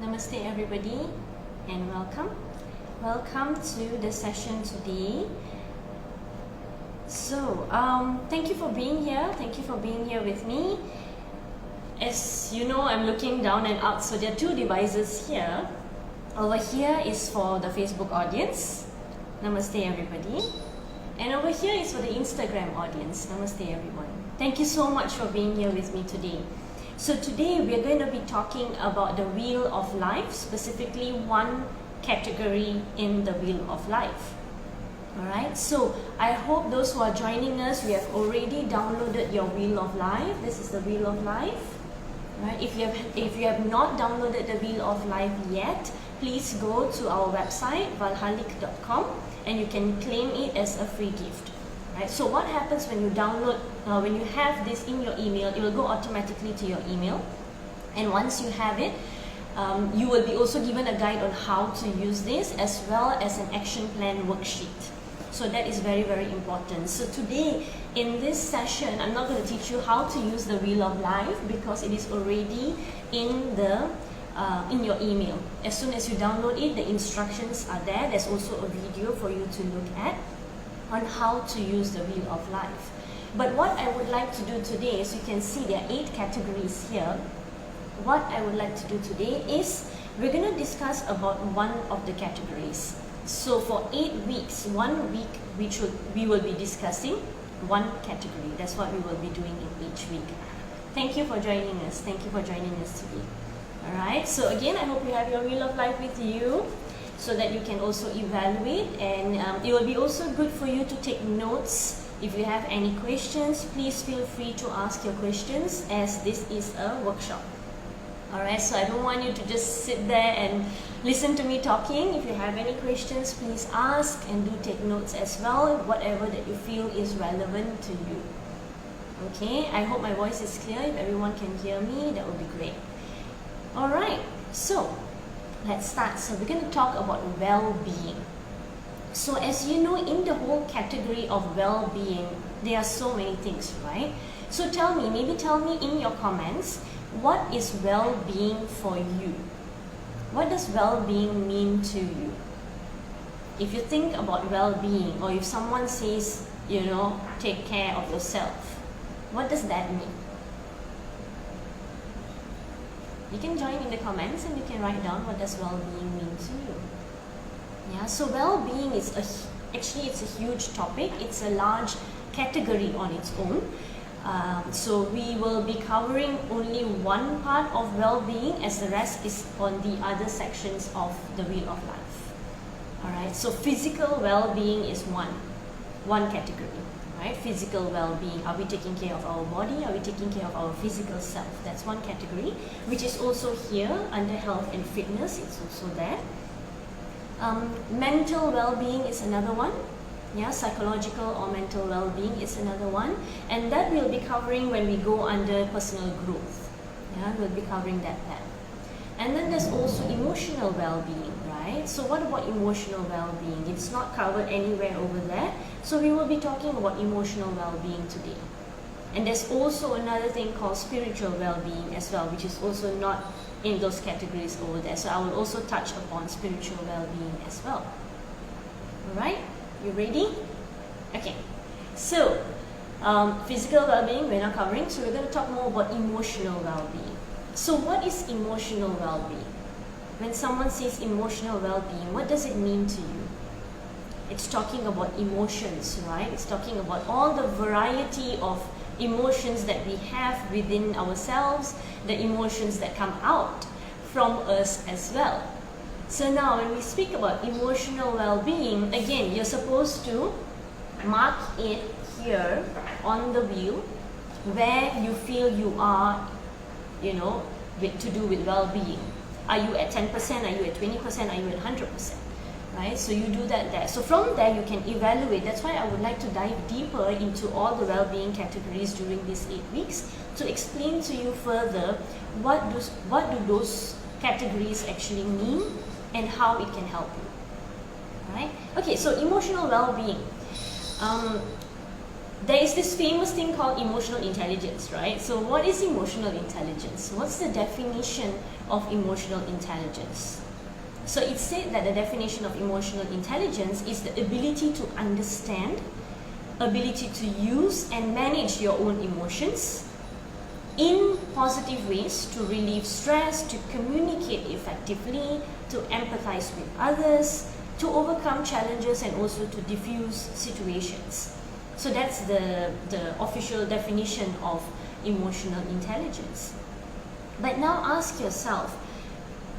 Namaste everybody and welcome. Welcome to the session today. So, thank you for being here. Thank you for being here with me. As you know, I'm looking down and out, so there are two devices here. Over here is for the Facebook audience. Namaste everybody. And over here is for the Instagram audience. Namaste everyone. Thank you so much for being here with me today. So today we're going to be talking about the Wheel of Life, specifically one category in the Wheel of Life. Alright, so I hope those who are joining us, we have already downloaded your Wheel of Life. This is the Wheel of Life. Right? If you have not downloaded the Wheel of Life yet, please go to our website, Valhallique.com, and you can claim it as a free gift. Right? So what happens when you download, when you have this in your email, it will go automatically to your email. And once you have it, you will be also given a guide on how to use this, as well as an action plan worksheet. So that is very, very important. So today, in this session, I'm not going to teach you how to use the Wheel of Life because it is already in your email. As soon as you download it, the instructions are there. There's also a video for you to look at on how to use the Wheel of Life. But what I would like to do today, as you can see, there are 8 categories here. What I would like to do today is we're going to discuss about one of the categories. So for 8 weeks, 1 week we will be discussing one category. That's what we will be doing in each week. Thank you for joining us. Thank you for joining us today. Alright, so again, I hope you have your Wheel of Life with you, so that you can also evaluate, and it will be also good for you to take notes. If you have any questions, please feel free to ask your questions, as this is a workshop. Alright, so I don't want you to just sit there and listen to me talking. If you have any questions, please ask, and do take notes as well, whatever that you feel is relevant to you. Okay, I hope my voice is clear. If everyone can hear me, that would be great. Alright, so let's start. So we're going to talk about well-being. So as you know, in the whole category of well-being, there are so many things, right? So maybe tell me in your comments, what is well-being for you? What does well-being mean to you? If you think about well-being, or if someone says, take care of yourself, what does that mean? You can join in the comments and you can write down what does well-being mean to you. Yeah, so well-being is actually it's a huge topic. It's a large category on its own. So we will be covering only one part of well-being, as the rest is on the other sections of the Wheel of Life. Alright, so physical well-being is one category. Right? Physical well-being. Are we taking care of our body? Are we taking care of our physical self? That's one category, which is also here under health and fitness. It's also there. Mental well-being is another one. Yeah, psychological or mental well-being is another one, and that we'll be covering when we go under personal growth. Yeah, we'll be covering that then. And then there's also emotional well-being, right? So what about emotional well-being? It's not covered anywhere over there. So we will be talking about emotional well-being today. And there's also another thing called spiritual well-being as well, which is also not in those categories over there. So I will also touch upon spiritual well-being as well. Alright, you ready? Okay, so physical well-being we're not covering, so we're going to talk more about emotional well-being. So what is emotional well-being? When someone says emotional well-being, what does it mean to you? It's talking about emotions, right? It's talking about all the variety of emotions that we have within ourselves, the emotions that come out from us as well. So now when we speak about emotional well-being, again, you're supposed to mark it here on the wheel where you feel you are, to do with well-being. Are you at 10%? Are you at 20%? Are you at 100%? Right? So you do that there. So from there you can evaluate. That's why I would like to dive deeper into all the well-being categories during these 8 weeks to explain to you further what do those categories actually mean and how it can help you. Right? Okay, so emotional well-being. there is this famous thing called emotional intelligence, right? So what is emotional intelligence? What's the definition of emotional intelligence? So it's said that the definition of emotional intelligence is the ability to understand, ability to use and manage your own emotions in positive ways, to relieve stress, to communicate effectively, to empathize with others, to overcome challenges and also to diffuse situations. So that's the official definition of emotional intelligence. But now ask yourself,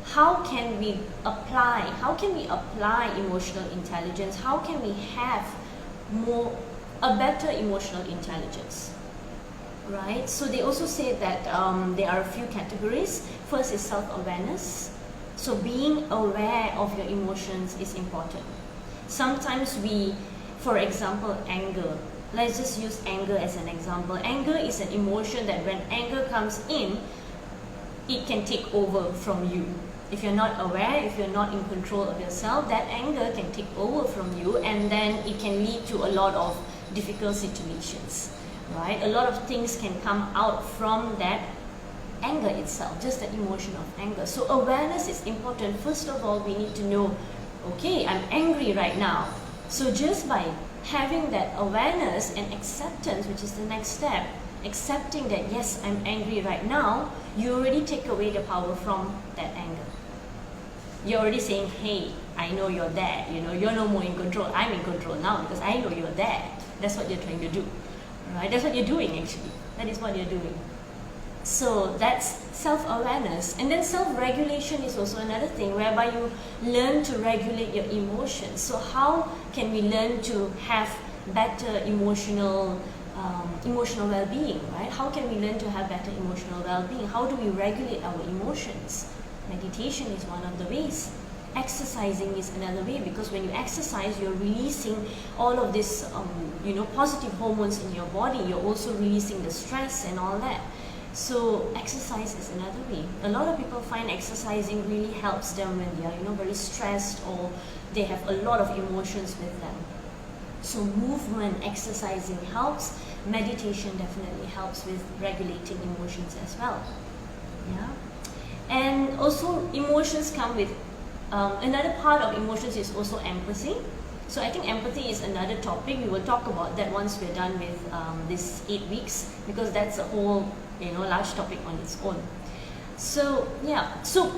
how can we apply emotional intelligence? How can we have a better emotional intelligence? Right? So they also say that there are a few categories. First is self-awareness. So being aware of your emotions is important. Sometimes for example, anger. Let's just use anger as an example. Anger is an emotion that when anger comes in, it can take over from you. If you're not aware, if you're not in control of yourself, that anger can take over from you, and then it can lead to a lot of difficult situations, right? A lot of things can come out from that anger itself, just the emotion of anger. So awareness is important. First of all, we need to know, okay, I'm angry right now. So just by having that awareness and acceptance, which is the next step, accepting that yes, I'm angry right now, you already take away the power from that anger. You're already saying, hey, I know you're there, you're no more in control. I'm in control now because I know you're there. That's what you're trying to do, right? That's what you're doing actually. That is what you're doing. So that's self-awareness. And then self-regulation is also another thing whereby you learn to regulate your emotions. So how can we learn to have better emotional well-being, right? How can we learn to have better emotional well-being? How do we regulate our emotions? Meditation is one of the ways. Exercising is another way, because when you exercise, you're releasing all of this, positive hormones in your body. You're also releasing the stress and all that. So exercise is another way. A lot of people find exercising really helps them when they are, very stressed, or they have a lot of emotions with them. So movement, exercising helps. Meditation definitely helps with regulating emotions as well. Yeah. And also emotions come with, another part of emotions is also empathy. So I think empathy is another topic. We will talk about that once we're done with this 8 weeks, because that's a whole, large topic on its own. So yeah, so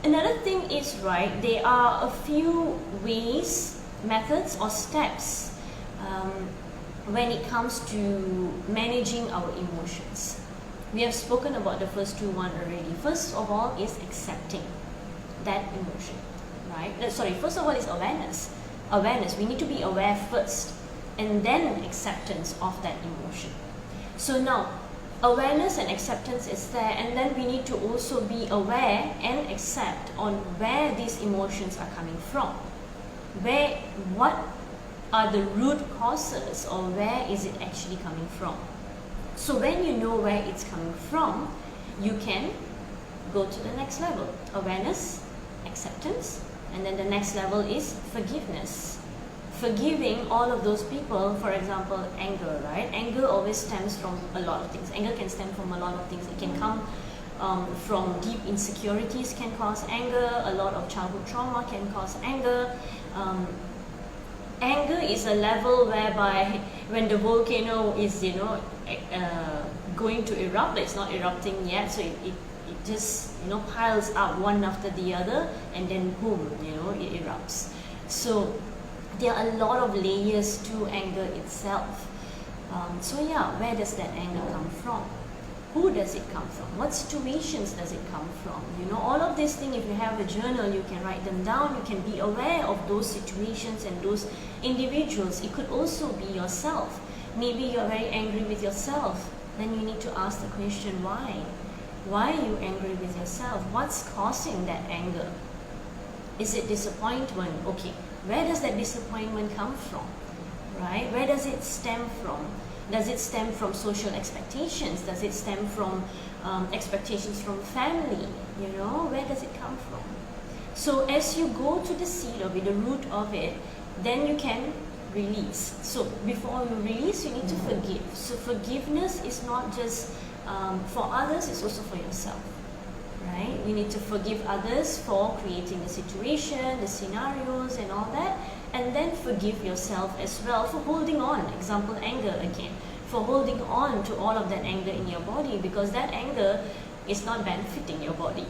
another thing is, right, there are a few ways, methods or steps when it comes to managing our emotions. We have spoken about the first two already. First of all is accepting that emotion, right? First of all is awareness. Awareness, we need to be aware first, and then acceptance of that emotion. So now, awareness and acceptance is there, and then we need to also be aware and accept on where these emotions are coming from. What are the root causes, or where is it actually coming from? So when you know where it's coming from, you can go to the next level. Awareness, acceptance, and then the next level is forgiveness. Forgiving all of those people, for example, anger, right? Anger always stems from a lot of things. Anger can stem from a lot of things. It can come from deep insecurities, can cause anger. A lot of childhood trauma can cause anger. Anger is a level whereby when the volcano is, going to erupt, but it's not erupting yet, so it just, piles up one after the other, and then boom, it erupts. So there are a lot of layers to anger itself. So yeah, where does that anger come from? Who does it come from? What situations does it come from? All of these things, if you have a journal, you can write them down. You can be aware of those situations and those individuals. It could also be yourself. Maybe you're very angry with yourself. Then you need to ask the question, why? Why are you angry with yourself? What's causing that anger? Is it disappointment? Okay, where does that disappointment come from? Right? Where does it stem from? Does it stem from social expectations? Does it stem from expectations from family? Where does it come from? So as you go to the seed of it, the root of it, then you can release. So before you release, you need to forgive. So forgiveness is not just for others, it's also for yourself. Right? You need to forgive others for creating the situation, the scenarios and all that, and then forgive yourself as well for holding on. Example, anger again. For holding on to all of that anger in your body, because that anger is not benefiting your body.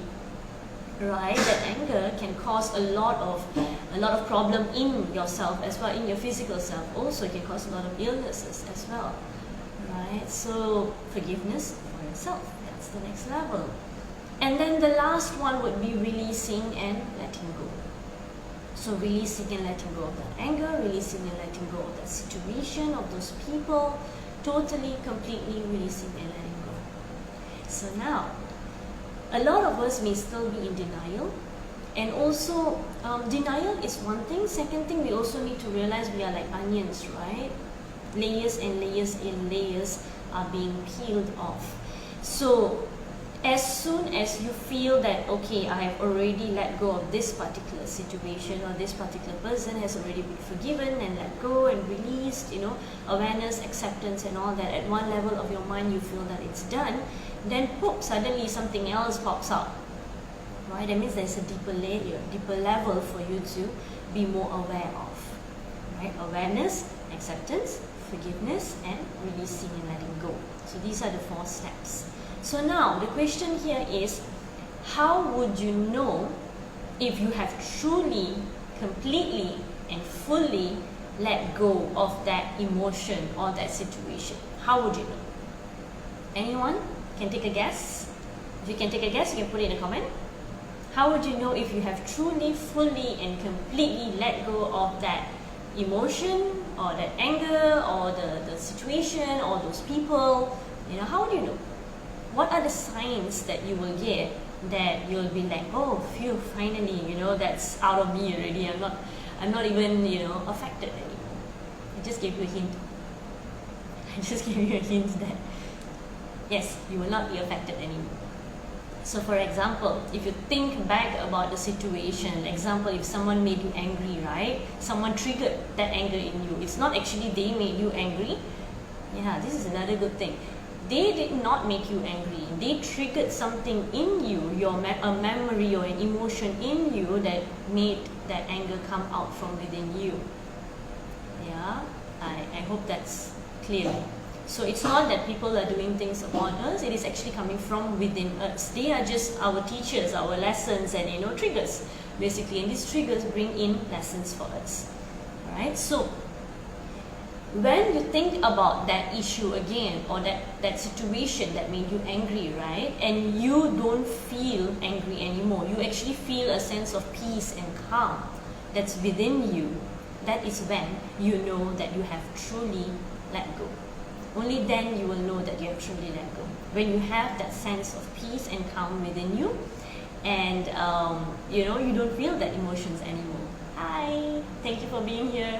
Right? That anger can cause a lot of problem in yourself as well, in your physical self. Also, it can cause a lot of illnesses as well. Right? So forgiveness for yourself. That's the next level. And then the last one would be releasing and letting go. So releasing and letting go of that anger, releasing and letting go of that situation, of those people, totally, completely releasing and letting go. So now, a lot of us may still be in denial. And also, denial is one thing. Second thing, we also need to realize we are like onions, right? Layers and layers and layers are being peeled off. So as soon as you feel that, okay, I have already let go of this particular situation, or this particular person has already been forgiven and let go and released, awareness, acceptance and all that, at one level of your mind you feel that it's done, then poof, suddenly something else pops out. Right? That means there's a deeper layer, deeper level for you to be more aware of. Right? Awareness, acceptance, forgiveness and releasing and letting go. So these are the 4 steps. So now the question here is, how would you know if you have truly, completely and fully let go of that emotion or that situation? How would you know? Anyone can take a guess? If you can take a guess, you can put it in a comment. How would you know if you have truly, fully and completely let go of that emotion or that anger or the situation or those people? How would you know? What are the signs that you will get that you'll be like, oh, phew, finally, that's out of me already. I'm not even, affected anymore. I just gave you a hint. I just gave you a hint that, yes, you will not be affected anymore. So for example, if you think back about the situation, example, if someone made you angry, right? Someone triggered that anger in you. It's not actually they made you angry. Yeah, this is another good thing. They did not make you angry. They triggered something in you, a memory or an emotion in you that made that anger come out from within you. Yeah, I hope that's clear. So it's not that people are doing things upon us, it is actually coming from within us. They are just our teachers, our lessons and triggers, basically. And these triggers bring in lessons for us. Alright, so when you think about that issue again, or that situation that made you angry, right, and you don't feel angry anymore, you actually feel a sense of peace and calm that's within you, that is when you know that you have truly let go. Only then you will know that you have truly let go. When you have that sense of peace and calm within you, and you don't feel that emotions anymore. Hi, thank you for being here.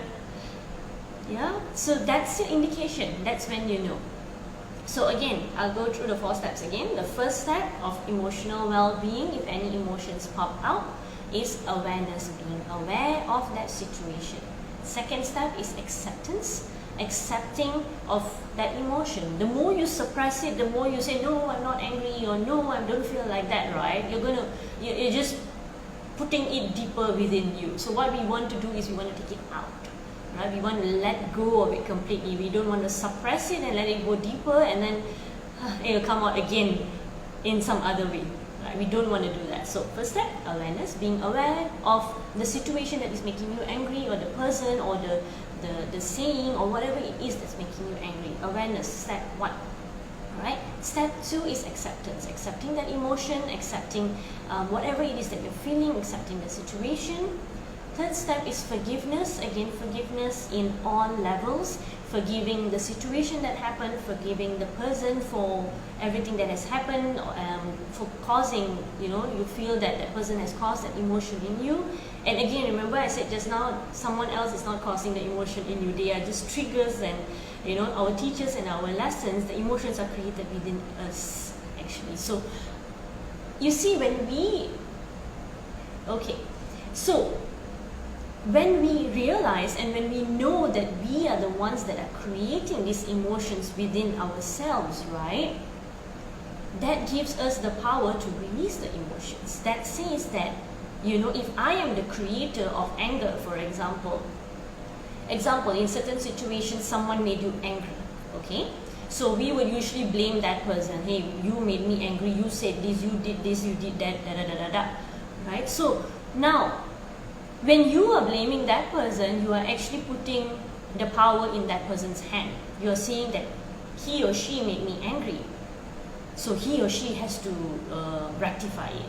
Yeah, so that's your indication. That's when you know. So again, I'll go through the 4 steps again. The first step of emotional well-being, if any emotions pop out, is awareness, being aware of that situation. Second step is acceptance, accepting of that emotion. The more you suppress it, the more you say, no, I'm not angry, or no, I don't feel like that, right? You're just putting it deeper within you. So what we want to do is we want to take it out. Right? We want to let go of it completely. We don't want to suppress it and let it go deeper and then it will come out again in some other way. Right? We don't want to do that. So first step, awareness, being aware of the situation that is making you angry, or the person, or the saying, or whatever it is that's making you angry. Awareness, step 1. Alright? Step 2 is acceptance. Accepting that emotion, accepting whatever it is that you're feeling, accepting the situation. Third step is forgiveness. Again, forgiveness in all levels. Forgiving the situation that happened, forgiving the person for everything that has happened, for causing, you feel that that person has caused that emotion in you. And again, remember I said just now, someone else is not causing the emotion in you. They are just triggers, and our teachers and our lessons, the emotions are created within us, actually. So, you see, when we... Okay, so when we realize and when we know that we are the ones that are creating these emotions within ourselves, right? That gives us the power to release the emotions. That says that, you know, if I am the creator of anger, for example, in certain situations, someone made you angry, okay? So we would usually blame that person. Hey, you made me angry, you said this, you did that, da da da da da, right? So now, when you are blaming that person, you are actually putting the power in that person's hand. You are saying that he or she made me angry, so he or she has to rectify it.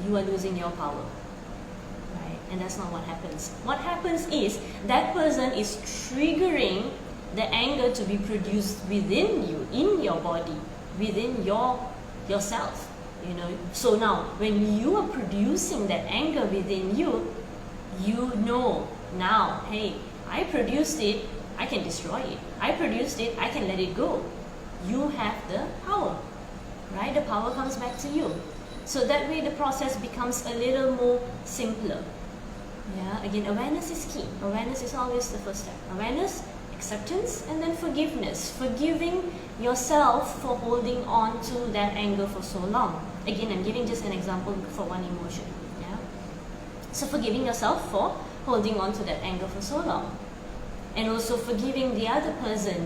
You are losing your power, right? And that's not what happens. What happens is that person is triggering the anger to be produced within you, in your body, within yourself. You know, so now when you are producing that anger within you, you know now, hey, I produced it, I can destroy it. I produced it, I can let it go. You have the power, right? The power comes back to you. So that way the process becomes a little more simpler. Yeah, again, awareness is key. Awareness is always the first step. Awareness, acceptance, and then forgiveness. Forgiving yourself for holding on to that anger for so long. Again, I'm giving just an example for one emotion. Yeah. So forgiving yourself for holding on to that anger for so long. And also forgiving the other person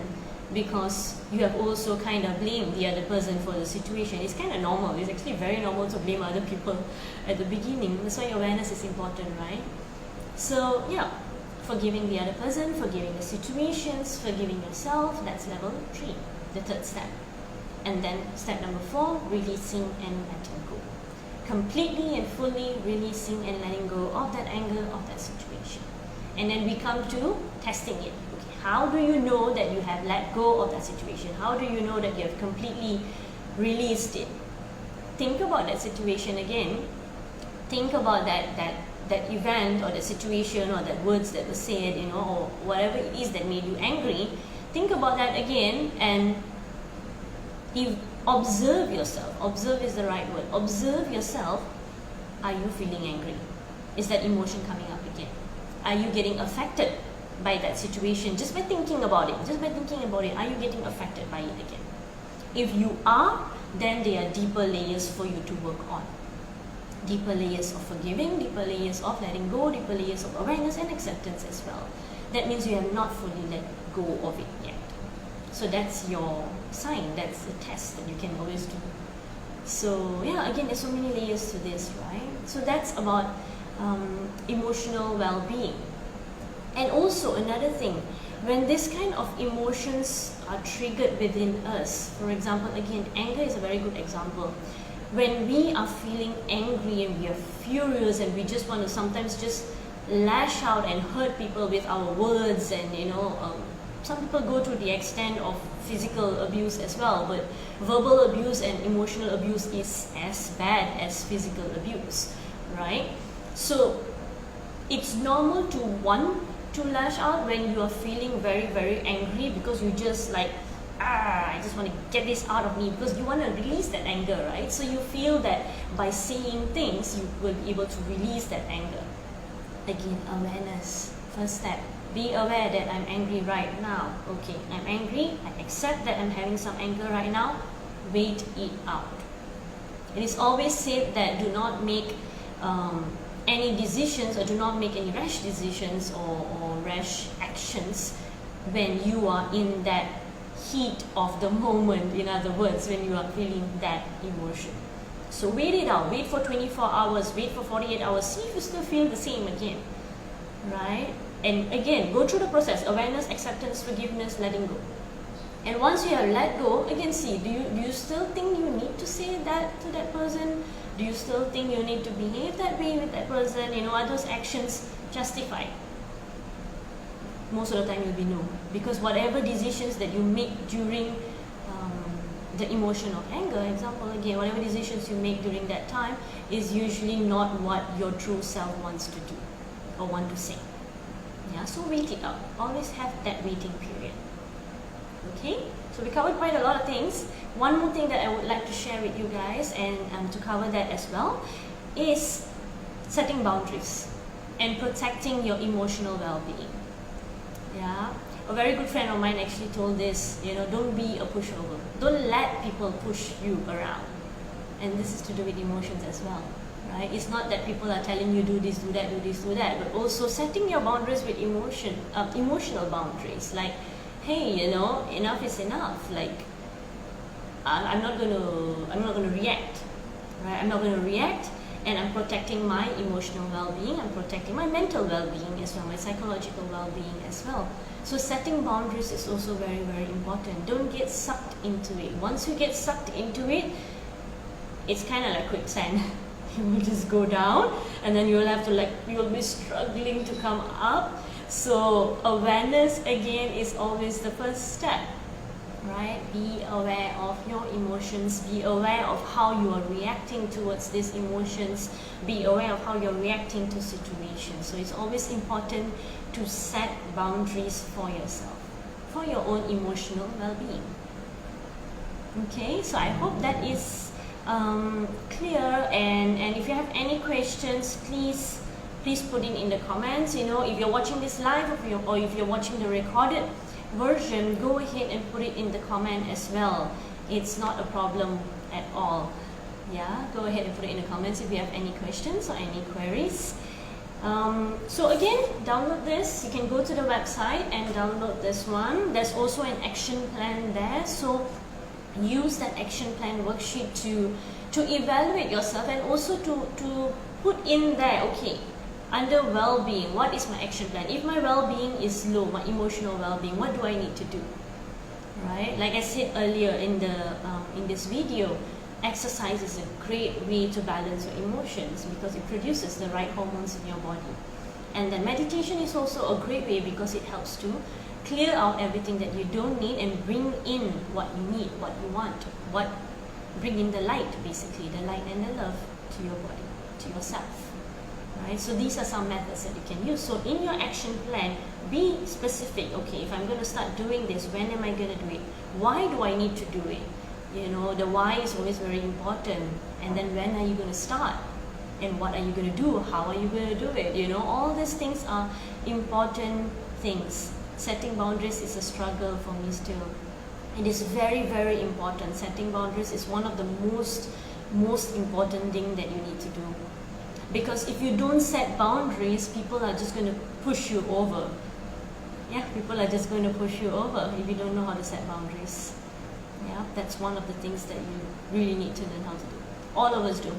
because you have also kind of blamed the other person for the situation. It's kind of normal. It's actually very normal to blame other people at the beginning. That's why awareness is important, right? So yeah, forgiving the other person, forgiving the situations, forgiving yourself, that's level 3, the third step. And then step number 4, releasing and letting go. Completely and fully releasing and letting go of that anger, of that situation. And then we come to testing it. Okay, how do you know that you have let go of that situation? How do you know that you have completely released it? Think about that situation again. Think about that event or the situation or that words that were said, you know, or whatever it is that made you angry. Think about that again and observe yourself. Observe is the right word. Observe yourself. Are you feeling angry? Is that emotion coming up again? Are you getting affected by that situation just by thinking about it? Just by thinking about it, are you getting affected by it again? If you are, then there are deeper layers for you to work on. Deeper layers of forgiving, deeper layers of letting go, deeper layers of awareness and acceptance as well. That means you have not fully let go of it yet. So that's your sign, that's the test that you can always do. So yeah, again, there's so many layers to this, right? So that's about emotional well-being. And also another thing, when this kind of emotions are triggered within us, for example, again, anger is a very good example. When we are feeling angry and we are furious and we just want to sometimes just lash out and hurt people with our words, and you know, some people go to the extent of physical abuse as well, but verbal abuse and emotional abuse is as bad as physical abuse, right? So it's normal to want to lash out when you are feeling very, very angry, because you just like, I just want to get this out of me, because you want to release that anger, right? So you feel that by saying things, you will be able to release that anger. Again, awareness, first step. Be aware that I'm angry right now. Okay, I'm angry. I accept that I'm having some anger right now. Wait it out. It is always said that do not make any decisions, or do not make any rash decisions or rash actions when you are in that heat of the moment. In other words, when you are feeling that emotion. So wait it out. Wait for 24 hours. Wait for 48 hours. See if you still feel the same again. Right? And again, go through the process. Awareness, acceptance, forgiveness, letting go. And once you have let go, again, see, do you still think you need to say that to that person? Do you still think you need to behave that way with that person? You know, are those actions justified? Most of the time you'll be no. Because whatever decisions that you make during the emotion of anger, example again, whatever decisions you make during that time is usually not what your true self wants to do or want to say. Yeah, so wait it out. Always have that waiting period. Okay, so we covered quite a lot of things. One more thing that I would like to share with you guys, and to cover that as well, is setting boundaries. and protecting your emotional well-being. Yeah, a very good friend of mine actually told this, don't be a pushover. Don't let people push you around. And this is to do with emotions as well, right? It's not that people are telling you do this, do that, do this, do that, but also setting your boundaries with emotional boundaries. Like, hey, enough is enough. Like, I'm not gonna react, right? I'm not gonna react, and I'm protecting my emotional well-being. I'm protecting my mental well-being as well, my psychological well-being as well. So setting boundaries is also very, very important. Don't get sucked into it. Once you get sucked into it, it's kind of like quicksand. You will just go down, and then you'll be struggling to come up. So awareness again is always the first step, right? Be aware of your emotions. Be aware of how you are reacting towards these emotions. Be aware of how you're reacting to situations. So it's always important to set boundaries for yourself, for your own emotional well-being. Okay, so I hope that is clear, and if you have any questions, please put it in the comments. If you're watching this live, or if you're watching the recorded version, go ahead and put it in the comment as well. It's not a problem at all. Yeah, go ahead and put it in the comments if you have any questions or any queries. So again, download this. You can go to the website and download this one. There's also an action plan there, so use that action plan worksheet to evaluate yourself, and also to put in there, okay, under well-being, what is my action plan? If my well-being is low, my emotional well-being, what do I need to do? Right? Like I said earlier in this video, exercise is a great way to balance your emotions because it produces the right hormones in your body. And then meditation is also a great way because it helps to clear out everything that you don't need and bring in what you need, what you want, bring in the light, basically, the light and the love to your body, to yourself. Right? So these are some methods that you can use. So in your action plan, be specific. Okay, if I'm going to start doing this, when am I going to do it? Why do I need to do it? The why is always very important. And then when are you going to start? And what are you going to do? How are you going to do it? All these things are important things. Setting boundaries is a struggle for me still. It is very, very important. Setting boundaries is one of the most important thing that you need to do. Because if you don't set boundaries, people are just going to push you over. Yeah, people are just going to push you over if you don't know how to set boundaries. Yeah, that's one of the things that you really need to learn how to do. All of us do.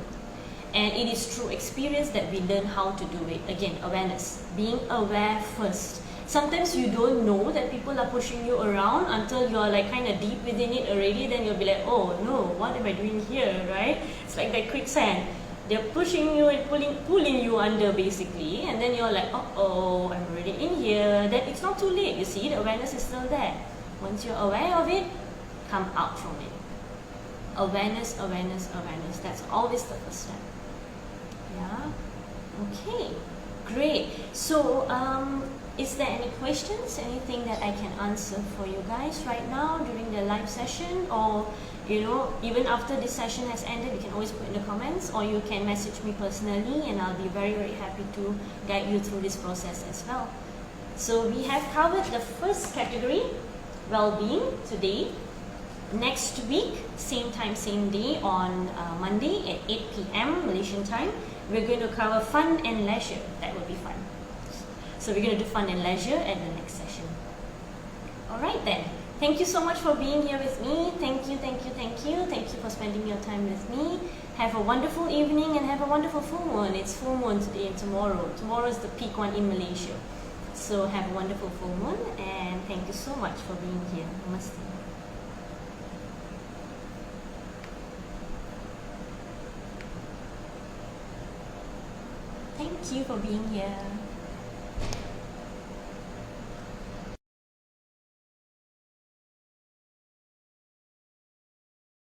And it is through experience that we learn how to do it. Again, awareness. Being aware first. Sometimes you don't know that people are pushing you around until you're like kind of deep within it already. Then you'll be like, oh no, what am I doing here, right? It's like that quicksand. They're pushing you and pulling you under basically. And then you're like, oh, I'm already in here. Then it's not too late, you see, the awareness is still there. Once you're aware of it, come out from it. Awareness, awareness, awareness. That's always the first step. Yeah? Okay, great. So, is there any questions, anything that I can answer for you guys right now during the live session? Or, even after this session has ended, you can always put in the comments, or you can message me personally, and I'll be very, very happy to guide you through this process as well. So we have covered the first category, well-being, today. Next week, same time, same day, on Monday at 8 p.m. Malaysian time, we're going to cover fun and leisure. That will be fun. So we're going to do fun and leisure at the next session. Alright then. Thank you so much for being here with me. Thank you, thank you, thank you. Thank you for spending your time with me. Have a wonderful evening and have a wonderful full moon. It's full moon today and tomorrow. Tomorrow is the peak one in Malaysia. So have a wonderful full moon, and thank you so much for being here. Namaste. Thank you for being here.